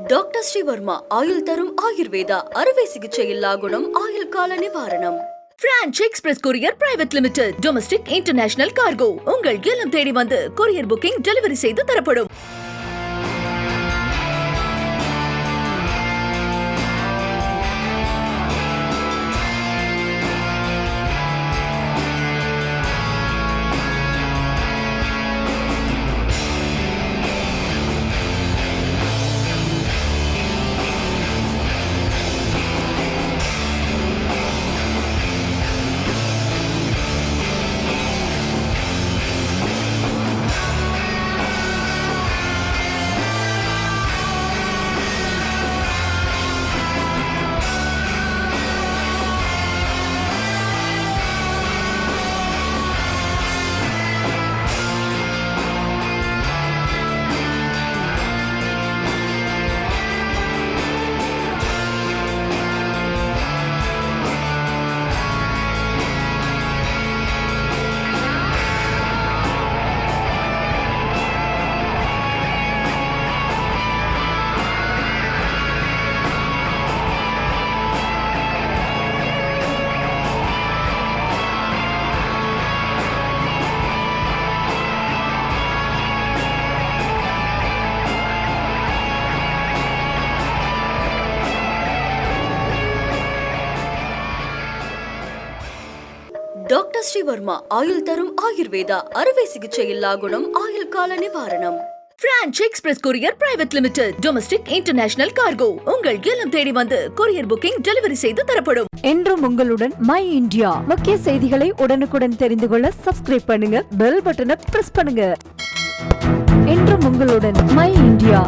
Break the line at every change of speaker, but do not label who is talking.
Doctor Sreevarma ஆயுள் தரும் ஆயுர்வேதா அறுவை சிகிச்சை இல்லா குணம் ஆயுள் கால நிவாரணம். Branch express courier private limited domestic international cargo உங்கள் இல்லம் தேடி வந்து கொரியர் புக்கிங் டெலிவரி செய்து தரப்படும். டாக்டர் ஸ்ரீவர்மா ஆயுள் தரும் ஆயுர்வேதா அறுவை சிகிச்சை இல்லா குணம் ஆயுள் கால நிவாரணம். Branch express courier private limited domestic international cargo உங்கள் இல்லம் தேடி வந்து கொரியர் புக்கிங் டெலிவரி செய்து தரப்படும்.
என்றும் உங்களுடன் மை இந்தியா. முக்கிய செய்திகளை உடனுக்குடன் தெரிந்து கொள்ள சப்ஸ்கிரைப் பண்ணுங்க, பெல் பட்டனை பிரஸ் பண்ணுங்க. என்றும் உங்களுடன் மை இந்தியா.